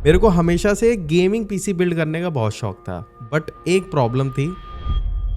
मेरे को हमेशा से गेमिंग पीसी बिल्ड करने का बहुत शौक था, बट एक प्रॉब्लम थी,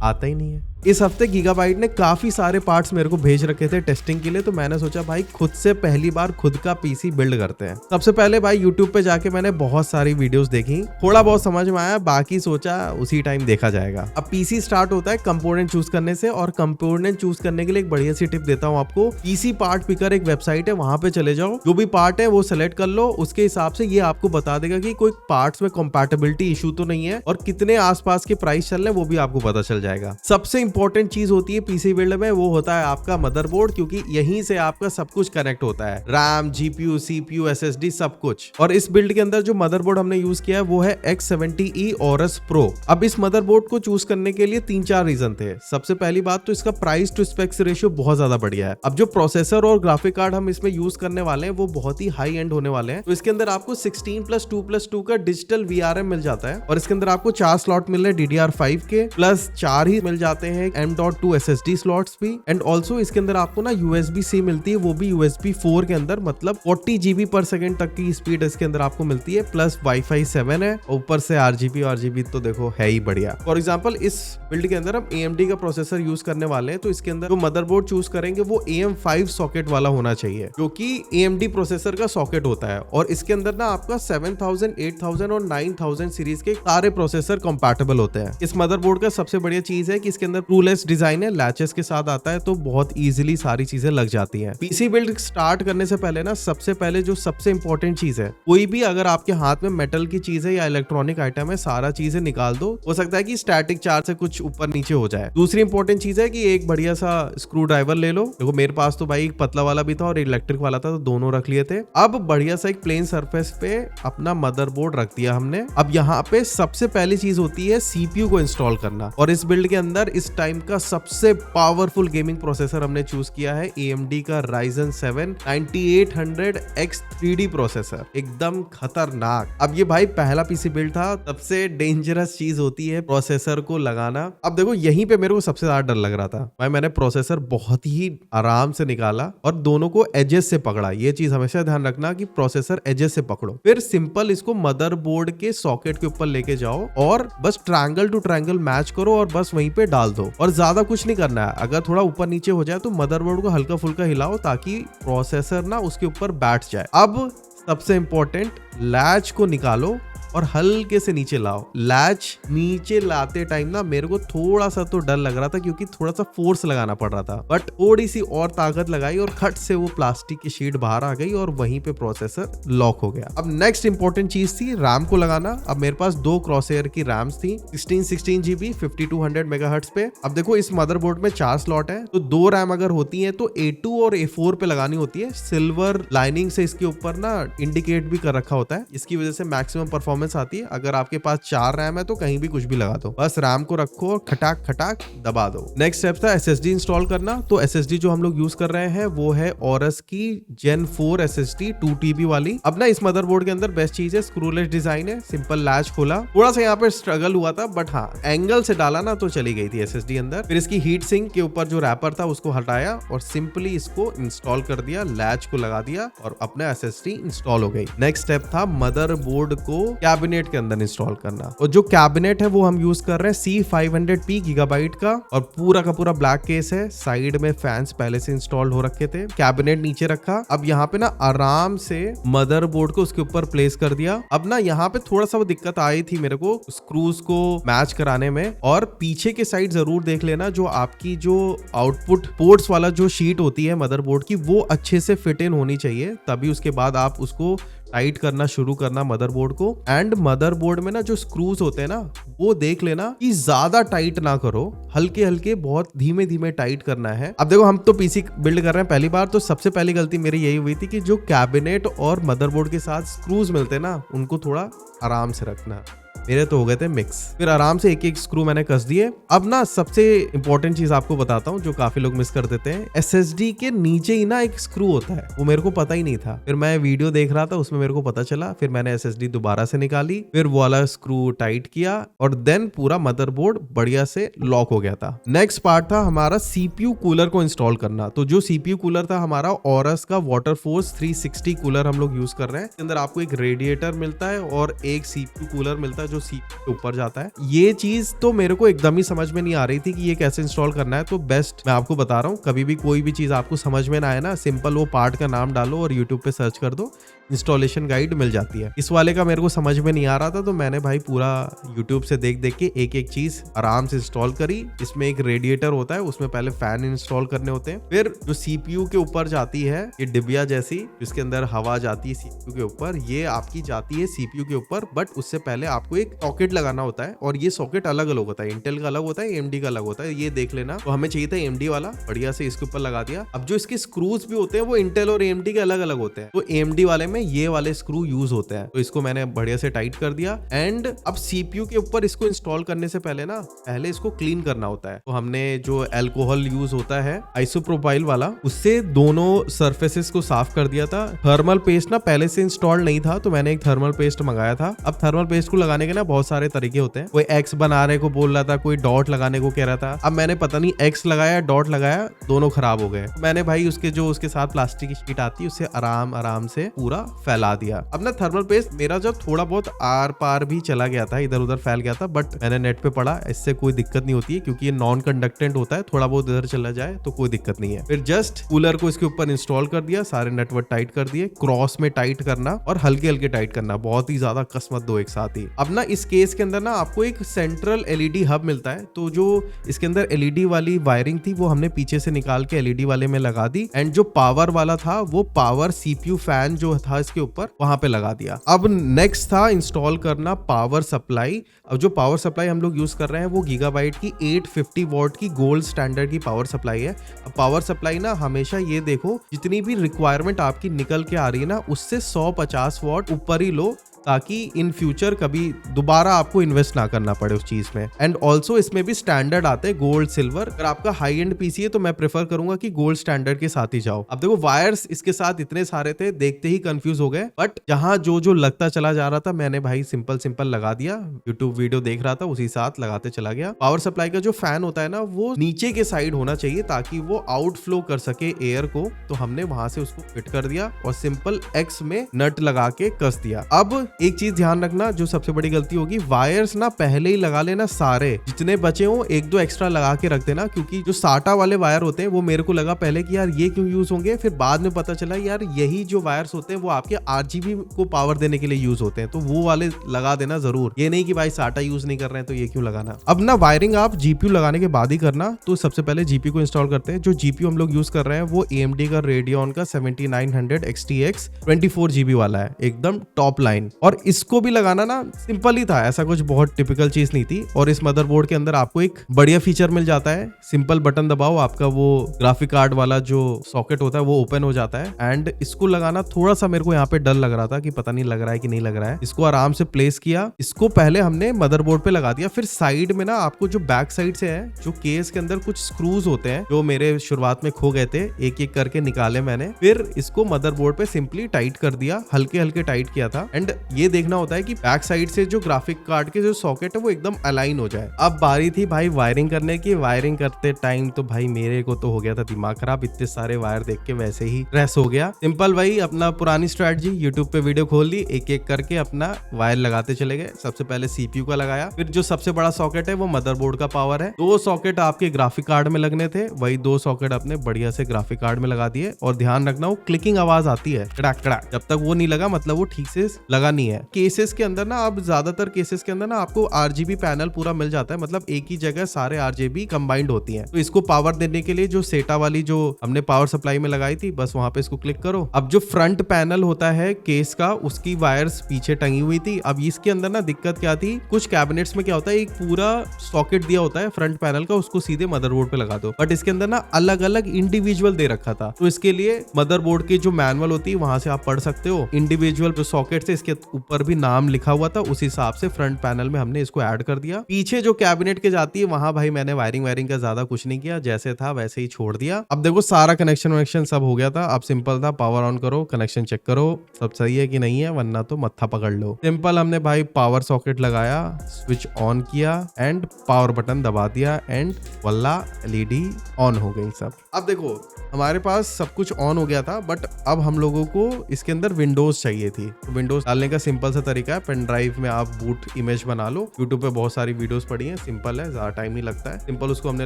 आता ही नहीं है। इस हफ्ते गीगाबाइट ने काफी सारे पार्ट्स मेरे को भेज रखे थे टेस्टिंग के लिए, तो मैंने सोचा भाई खुद से पहली बार खुद का पीसी बिल्ड करते हैं। सबसे पहले भाई यूट्यूब पे जाके मैंने बहुत सारी वीडियोस देखी, थोड़ा बहुत समझ में आया, बाकी सोचा उसी टाइम देखा जाएगा। अब पीसी स्टार्ट होता है कंपोनेंट चूज करने से, और कंपोनेंट चूज करने के लिए एक बढ़िया सी टिप देता हूँ आपको। पीसी पार्ट पिकर एक वेबसाइट है, वहां पे चले जाओ, जो भी पार्ट है वो सेलेक्ट कर लो, उसके हिसाब से ये आपको बता देगा कि कोई पार्ट्स में कंपैटिबिलिटी इशू तो नहीं है, और कितने आसपास के प्राइस चल रहे हैं वो भी आपको पता चल जाएगा। सबसे इंपॉर्टेंट चीज होती है पीसी बिल्ड में, वो होता है आपका मदरबोर्ड, क्योंकि यहीं से आपका सब कुछ कनेक्ट होता है, रैम, जीपीयू, सीपीयू, एसएसडी, सब कुछ। और इस बिल्ड के अंदर जो मदरबोर्ड हमने यूज किया है वो है X70E Aorus Pro। अब इस मदरबोर्ड को चूज करने के लिए 3-4 रीजन थे। सबसे पहली बात तो इसका प्राइस टू स्पेक्स रेशियो बहुत ज्यादा बढ़िया है। अब जो प्रोसेसर और ग्राफिक कार्ड हम इसमें यूज करने वाले हैं वो बहुत ही हाई एंड होने वाले हैं। तो इसके अंदर आपको 16+2+2 का डिजिटल VRM मिल जाता है, और इसके अंदर आपको 4 स्लॉट मिल रहे हैं DDR5 के, प्लस 4 ही मिल जाते हैं M.2 SSD स्लॉट्स भी। एंड ऑल्सो इसके अंदर आपको ना USB-C मिलती है, वो भी USB 4 के अंदर, मतलब 40 GB पर सेकेंड तक की स्पीड इसके अंदर आपको मिलती है, प्लस Wi-Fi 7 है, ऊपर से RGB तो देखो है ही बढ़िया। फॉर एग्जांपल इस बिल्ड के अंदर हम AMD का प्रोसेसर यूज करने वाले हैं, तो इसके अंदर जो मदरबोर्ड चूज करेंगे वो AM5 सॉकेट वाला होना चाहिए, जो कि AMD प्रोसेसर का सॉकेट होता है। और इसके अंदर ना आपका 7000, 8000 और 9000 सीरीज के सारे प्रोसेसर कंपैटिबल होते हैं। इस मदरबोर्ड का सबसे बढ़िया चीज है कि इसके अंदर टूलेस डिजाइन है, लैचेस के साथ आता है, तो बहुत इजीली सारी चीजें लग जाती हैं। पीसी बिल्ड स्टार्ट करने से पहले ना सबसे पहले जो सबसे इंपॉर्टेंट चीज है, कोई भी अगर आपके हाथ में मेटल की चीज है या इलेक्ट्रॉनिक आइटम है, सारा चीजें निकाल दो। हो सकता है कि स्टैटिक चार्ज से कुछ ऊपर नीचे हो जाए। दूसरी इंपॉर्टेंट चीज है कि एक बढ़िया सा स्क्रू ड्राइवर ले लो। देखो मेरे पास तो भाई एक पतला वाला भी था और इलेक्ट्रिक वाला था, तो दोनों रख लिए थे। अब बढ़िया सा एक प्लेन सरफेस पे अपना मदरबोर्ड रख दिया हमने। अब यहाँ पे सबसे पहली चीज होती है सीपीयू को इंस्टॉल करना, और इस बिल्ड के अंदर इस टाइम का सबसे पावरफुल गेमिंग प्रोसेसर हमने चूज किया है AMD का Ryzen 7 9800X 3D प्रोसेसर, एकदम खतरनाक। अब ये भाई पहला पीसी बिल्ड था, सबसे डेंजरस चीज होती है प्रोसेसर को लगाना। अब देखो यहीं पे मेरे को सबसे ज्यादा डर लग रहा था भाई। मैंने प्रोसेसर बहुत ही आराम से निकाला और दोनों को एजेस से पकड़ा। ये चीज हमेशा ध्यान रखना कि प्रोसेसर एजेस से पकड़ो, फिर सिंपल इसको मदरबोर्ड के सॉकेट के ऊपर लेके जाओ और बस ट्रायंगल टू ट्रायंगल मैच करो और बस वहीं पे डाल दो, और ज्यादा कुछ नहीं करना है। अगर थोड़ा ऊपर नीचे हो जाए तो मदरबोर्ड को हल्का फुल्का हिलाओ ताकि प्रोसेसर ना उसके ऊपर बैठ जाए। अब सबसे इंपॉर्टेंट, लैच को निकालो और हल्के से नीचे लाओ। लैच नीचे लाते टाइम ना मेरे को थोड़ा सा तो डर लग रहा था, क्योंकि थोड़ा सा फोर्स लगाना पड़ रहा था, बट थोड़ी सी और ताकत लगाई और खट से वो प्लास्टिक की शीट बाहर आ गई और वहीं पे प्रोसेसर लॉक हो गया। अब नेक्स्ट इंपॉर्टेंट चीज थी रैम को लगाना। अब मेरे पास 2 क्रॉसहेयर की रैम्स थी, 16 GB 5200 मेगाहर्ट्ज पे। अब देखो इस मदरबोर्ड में 4 स्लॉट है, तो 2 रैम अगर होती है तो A2 और A4 पे लगानी होती है। सिल्वर लाइनिंग से इसके ऊपर ना इंडिकेट भी कर रखा होता है, इसकी वजह से मैक्सिमम परफॉर्मेंस आती है। अगर आपके पास 4 रैम है तो कहीं भी कुछ भी लगा दो, बस रैम को रखो और खटाक खटाक दबा दो। नेक्स्ट स्टेप था SSD इंस्टॉल करना। तो SSD जो हम लोग यूज कर रहे हैं वो है Aorus की Gen 4 SSD 2TB वाली। अब ना इस मदरबोर्ड के अंदर बेस्ट चीज है स्क्रूलेस डिजाइन है, सिंपल लैच खोला। थोड़ा सा यहाँ पे स्ट्रगल हुआ था, बट हाँ एंगल से डाला ना तो चली गई थी SSD अंदर। फिर इसकी हीट सिंक के ऊपर जो रैपर था उसको हटाया और सिंपली इसको इंस्टॉल कर दिया, लैच को लगा दिया और अपना SSD इंस्टॉल हो गई। नेक्स्ट स्टेप था मदरबोर्ड को कैबिनेट के अंदर इंस्टॉल करना, और जो कैबिनेट है वो हम यूज कर रहे हैं C500P गीगाबाइट का, और पूरा का पूरा ब्लैक केस है। साइड में फैंस पहले से इंस्टॉल हो रखे थे। कैबिनेट नीचे रखा। अब यहाँ पे ना आराम से मदरबोर्ड को उसके ऊपर प्लेस कर दिया। अब ना यहाँ पे थोड़ा सा वो दिक्कत आई थी मेरे को स्क्रूज को मैच कराने में, और पीछे के साइड जरूर देख लेना, जो आपकी जो आउटपुट पोर्ट्स वाला जो शीट होती है मदरबोर्ड की, वो अच्छे से फिट इन होनी चाहिए, तभी उसके बाद आप उसको टाइट करना शुरू करना मदरबोर्ड को। एंड मदरबोर्ड में ना जो स्क्रूज होते हैं ना, वो देख लेना कि ज्यादा टाइट ना करो, हल्के हल्के बहुत धीमे धीमे टाइट करना है। अब देखो हम तो पीसी बिल्ड कर रहे हैं पहली बार, तो सबसे पहली गलती मेरी यही हुई थी कि जो कैबिनेट और मदरबोर्ड के साथ स्क्रूज मिलते हैं ना, उनको थोड़ा आराम से रखना। मेरे तो हो गए थे मिक्स। फिर आराम से एक एक स्क्रू मैंने कस दिए। अब ना सबसे इंपॉर्टेंट चीज आपको बताता हूँ जो काफी लोग मिस कर देते हैं, SSD के नीचे ही ना एक स्क्रू होता है, वो मेरे को पता ही नहीं था। फिर मैं वीडियो देख रहा था, उसमें मेरे को पता चला। फिर मैंने SSD दोबारा से निकाली, फिर वो वाला स्क्रू टाइट किया और देन पूरा मदरबोर्ड बढ़िया से लॉक हो गया था। नेक्स्ट पार्ट था हमारा CPU कूलर को इंस्टॉल करना। तो जो CPU कूलर था हमारा ऑरस का वाटर फोर्स 360 कूलर हम लोग यूज कर रहे हैं। इसके अंदर आपको एक रेडिएटर मिलता है और एक CPU कूलर मिलता है जो CPU के ऊपर जाता है। ये चीज तो मेरे को एकदम ही समझ में नहीं आ रही थी कि ये कैसे इंस्टॉल करना है। तो बेस्ट मैं आपको बता रहा हूँ, कभी भी कोई भी चीज आपको समझ में ना आए ना, सिंपल वो पार्ट का नाम डालो और यूट्यूब पे सर्च कर दो, इंस्टॉलेशन गाइड मिल जाती है। इस वाले का मेरे को समझ में नहीं आ रहा था, तो मैंने भाई पूरा यूट्यूब से देख देख के एक एक चीज आराम से इंस्टॉल करी। इसमें एक रेडिएटर होता है, उसमें पहले फैन इंस्टॉल करने होते हैं। फिर जो CPU के ऊपर जाती है ये डिबिया जैसी, जिसके अंदर हवा जाती है CPU के ऊपर, ये आपकी जाती है CPU के ऊपर। बट उससे पहले आपको एक सॉकेट लगाना होता है और ये सॉकेट अलग अलग होता है, इंटेल का अलग होता है, AMD का अलग होता है, ये देख लेना। तो हमें चाहिए था AMD वाला, बढ़िया से इसके ऊपर लगा दिया। अब जो इसके स्क्रूज भी होते हैं वो इंटेल और AMD के अलग अलग होते हैं, तो AMD वाले में ये वाले स्क्रू यूज होते हैं। तो इसको मैंने बढ़िया से टाइट कर दिया। एंड अब CPU के ऊपर इसको इंस्टॉल करने से पहले ना, पहले इसको क्लीन करना होता है। तो हमने जो अल्कोहल यूज होता है आइसोप्रोपाइल वाला, उससे दोनों सरफेसेस को साफ कर दिया था। थर्मल पेस्ट ना पहले से इंस्टॉल नहीं था, तो मैंने एक थर्मल पेस्ट मंगाया था। अब थर्मल पेस्ट को लगाने के ना बहुत सारे तरीके होते हैं। कोई एक्स बनाने को बोल रहा था, कोई डॉट लगाने को कह रहा था। अब मैंने पता नहीं एक्स लगाया डॉट लगाया, दोनों खराब हो गए। मैंने भाई उसके साथ प्लास्टिक की शीट आती है, उससे आराम से पूरा फैला दिया। अब ना थर्मल पेस्ट मेरा जब थोड़ा बहुत आर पार भी चला गया था, इधर उधर फैल गया था, बट मैंने नेट पे पढ़ा इससे कोई दिक्कत नहीं होती है, क्योंकि ये नॉन कंडक्टेंट होता है, थोड़ा बहुत इधर चला जाए तो कोई दिक्कत नहीं है। फिर जस्ट कूलर को इसके ऊपर इंस्टॉल कर दिया, सारे नटवर्क टाइट कर दिए, क्रॉस में टाइट करना और हल्के हल्के टाइट करना, बहुत ही ज्यादा कस मत दो एक साथ ही। अब ना इस केस के अंदर ना आपको एक सेंट्रल LED हब मिलता है, तो जो इसके अंदर LED वाली वायरिंग थी वो हमने पीछे से निकाल के LED वाले में लगा दी। एंड जो पावर वाला था वो पावर CPU फैन जो था इसके ऊपर वहां पे लगा दिया। अब नेक्स्ट था इंस्टॉल करना पावर सप्लाई। अब जो पावर सप्लाई हम लोग यूज कर रहे हैं वो गीगाबाइट की 850 वॉट की गोल्ड स्टैंडर्ड की पावर सप्लाई है। अब पावर सप्लाई ना हमेशा ये देखो, जितनी भी रिक्वायरमेंट आपकी निकल के आ रही है ना, उससे 150 वॉट ऊपर ही लो, ताकि इन फ्यूचर कभी दोबारा आपको इन्वेस्ट ना करना पड़े उस चीज में। एंड ऑल्सो इसमें भी स्टैंडर्ड आते हैं गोल्ड सिल्वर। अगर आपका हाई एंड पीसी है तो मैं प्रेफर करूंगा कि गोल्ड स्टैंडर्ड के साथ ही जाओ। अब देखो वायर्स इसके साथ इतने सारे थे, देखते ही कंफ्यूज हो गए, बट जहां जो लगता चला जा रहा था मैंने भाई सिंपल लगा दिया। यूट्यूब वीडियो देख रहा था उसी साथ लगाते चला गया। पावर सप्लाई का जो फैन होता है ना वो नीचे के साइड होना चाहिए ताकि वो आउटफ्लो कर सके एयर को, तो हमने वहां से उसको फिट कर दिया और सिंपल एक्स में नट लगा के कस दिया। अब एक चीज ध्यान रखना, जो सबसे बड़ी गलती होगी, वायर्स ना पहले ही लगा लेना, सारे जितने बचे हो एक दो एक्स्ट्रा लगा के रख देना, क्योंकि जो साटा वाले वायर होते हैं वो मेरे को लगा पहले कि यार ये क्यों यूज होंगे, फिर बाद में पता चला यार यही जो वायर्स होते हैं वो आपके RGB को पावर देने के लिए यूज होते हैं, तो वो वाले लगा देना जरूर। ये नहीं कि भाई साटा यूज नहीं कर रहे हैं तो ये क्यों लगाना। अब ना वायरिंग आप GPU लगाने के बाद ही करना। तो सबसे पहले GPU को इंस्टॉल करते हैं। जो GPU हम लोग यूज कर रहे हैं वो AMD का Radeon का 7900 XTX 24GB वाला है, एकदम टॉप लाइन। और इसको भी लगाना ना सिंपल ही था, ऐसा कुछ बहुत टिपिकल चीज नहीं थी। और इस मदरबोर्ड के अंदर आपको एक बढ़िया फीचर मिल जाता है, सिंपल बटन दबाओ, आपका वो ग्राफिक कार्ड वाला जो सॉकेट होता है वो ओपन हो जाता है। एंड इसको लगाना थोड़ा सा मेरे को यहाँ पे डर लग रहा था कि पता नहीं लग रहा है कि नहीं लग रहा है। इसको आराम से प्लेस किया, इसको पहले हमने मदरबोर्ड पे लगा दिया। फिर साइड में ना आपको जो बैक साइड से है, जो केस के अंदर कुछ स्क्रूज होते हैं जो मेरे शुरुआत में खो गए थे, एक एक करके निकाले मैंने। फिर इसको मदरबोर्ड पे सिंपली टाइट कर दिया, हल्के हल्के टाइट किया था। एंड ये देखना होता है कि बैक साइड से जो ग्राफिक कार्ड के जो सॉकेट है वो एकदम अलाइन हो जाए। अब बारी थी भाई वायरिंग करने की। वायरिंग करते टाइम तो भाई मेरे को तो हो गया था दिमाग खराब, इतने सारे वायर देख के वैसे ही रेस हो गया। सिंपल भाई अपना पुरानी स्ट्रेटजी, यूट्यूब पे वीडियो खोल ली, एक एक करके अपना वायर लगाते चले गए। सबसे पहले CPU का लगाया, फिर जो सबसे बड़ा सॉकेट है वो मदरबोर्ड का पावर है। 2 सॉकेट आपके ग्राफिक कार्ड में लगने थे, वही 2 सॉकेट अपने बढ़िया से ग्राफिक कार्ड में लगा दिए। और ध्यान रखना वो क्लिकिंग आवाज आती है कड़ाक कड़ाक, जब तक वो नहीं लगा मतलब वो ठीक से लगा नहीं है। केसेस के अंदर ना, अब ज्यादातर केसेस के अंदर ना आपको RGB पैनल पूरा मिल जाता है, मतलब एक ही जगह सारे RGB कंबाइंड होती हैं। तो इसको पावर देने के लिए जो सेटा वाली जो हमने पावर सप्लाई में लगाई थी, बस वहां पे इसको क्लिक करो। अब जो फ्रंट पैनल होता है केस का, उसकी वायर्स पीछे टंगी हुई थी। अब इसके अंदर ना दिक्कत क्या थी, कुछ कैबिनेट्स में क्या होता है, एक पूरा सॉकेट दिया होता है फ्रंट पैनल का, उसको सीधे मदरबोर्ड पे लगा दो। बट इसके अंदर ना अलग अलग इंडिविजुअल दे रखा था, तो इसके लिए मदरबोर्ड की जो मैनुअल होती है वहां से आप पढ़ सकते हो। इंडिविजुअल जो सॉकेट है इसके ऊपर भी नाम लिखा हुआ था, उस हिसाब से फ्रंट पैनल में हमने इसको ऐड कर दिया। पीछे जो कैबिनेट के जाती है वहां भाई मैंने वायरिंग का ज्यादा कुछ नहीं किया, जैसे था वैसे ही छोड़ दिया। अब देखो सारा कनेक्शन वनेक्शन सब हो गया था। अब सिंपल था, पावर ऑन करो, कनेक्शन चेक करो सब सही है कि नहीं है, वरना तो मत्था पकड़ लो। सिंपल हमने भाई पावर सॉकेट लगाया, स्विच ऑन किया एंड पावर बटन दबा दिया एंड वल्ला एलईडी ऑन हो गई सब। अब देखो हमारे पास सब कुछ ऑन हो गया था, बट अब हम लोगों को इसके अंदर विंडोज चाहिए थी। तो विंडोज डालने का सिंपल सा तरीका है, पेन ड्राइव में आप बूट इमेज बना लो। यूट्यूब पे बहुत सारी वीडियोस पड़ी हैं, सिंपल है, ज्यादा टाइम नहीं लगता है। सिंपल उसको हमने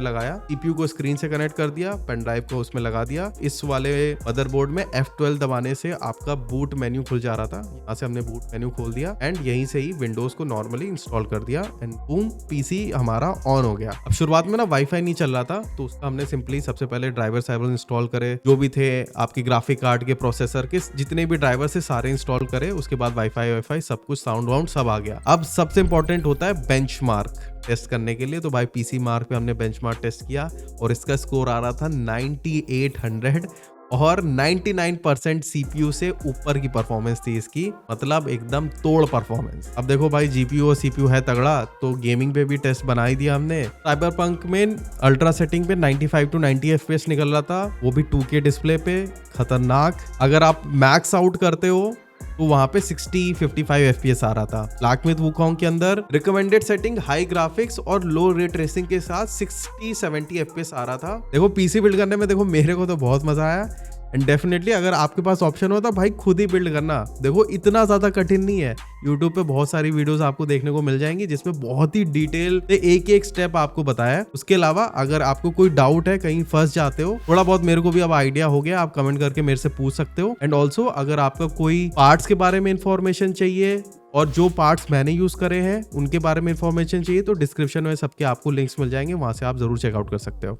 लगाया, सीपीयू को स्क्रीन से कनेक्ट कर दिया, पेन ड्राइव को उसमें लगा दिया। इस वाले मदरबोर्ड में F12 दबाने से आपका बूट मेन्यू खुल जा रहा था, यहाँ से हमने बूट मेन्यू खोल दिया एंड यहीं से ही विंडोज को नॉर्मली इंस्टॉल कर दिया एंड बूम पीसी हमारा ऑन हो गया। अब शुरुआत में ना वाईफाई नहीं चल रहा था, तो उसका हमने सिंपली सबसे पहले ड्राइवर साइबर इंस्टॉल करे, जो भी थे आपके ग्राफिक कार्ड के, प्रोसेसर के जितने भी ड्राइवर से सारे इंस्टॉल करे। उसके बाद वाईफाई सब कुछ साउंड वाउंड सब आ गया। अब सबसे इंपॉर्टेंट होता है बेंचमार्क टेस्ट करने के लिए। तो भाई पीसी मार्क पे हमने बेंचमार्क टेस्ट किया और इसका स्कोर आ रहा था 9800 और 99% सीपीयू से ऊपर की परफॉर्मेंस थी इसकी, मतलब एकदम तोड़ परफॉर्मेंस। अब देखो भाई जीपीयू और सीपीयू है तगड़ा, तो गेमिंग पे भी टेस्ट बना ही दिया हमने। साइबरपंक में अल्ट्रा सेटिंग पे 95 to 90 FPS निकल रहा था, वो भी 2K डिस्प्ले पे, खतरनाक। अगर आप मैक्स आउट करते हो तो वहां पे 60-55 FPS आ रहा था। ब्लैकमिथ वुकॉन्ग के अंदर रिकमेंडेड सेटिंग हाई ग्राफिक्स और लो रे ट्रेसिंग के साथ 60-70 FPS आ रहा था। देखो पीसी बिल्ड करने में देखो मेरे को तो बहुत मजा आया एंड डेफिनेटली अगर आपके पास ऑप्शन होता भाई खुद ही बिल्ड करना। देखो इतना ज्यादा कठिन नहीं है, यूट्यूब पे बहुत सारी वीडियोस आपको देखने को मिल जाएंगी जिसमें बहुत ही डिटेल से एक एक स्टेप आपको बताया है। उसके अलावा अगर आपको कोई डाउट है, कहीं फंस जाते हो, थोड़ा बहुत मेरे को भी अब आइडिया हो गया, आप कमेंट करके मेरे से पूछ सकते हो। एंड ऑल्सो अगर आपका कोई पार्ट्स के बारे में इंफॉर्मेशन चाहिए और जो पार्ट्स मैंने यूज करे हैं उनके बारे में इंफॉर्मेशन चाहिए, तो डिस्क्रिप्शन में सबके आपको लिंक्स मिल जाएंगे, वहां से आप जरूर चेकआउट कर सकते हो।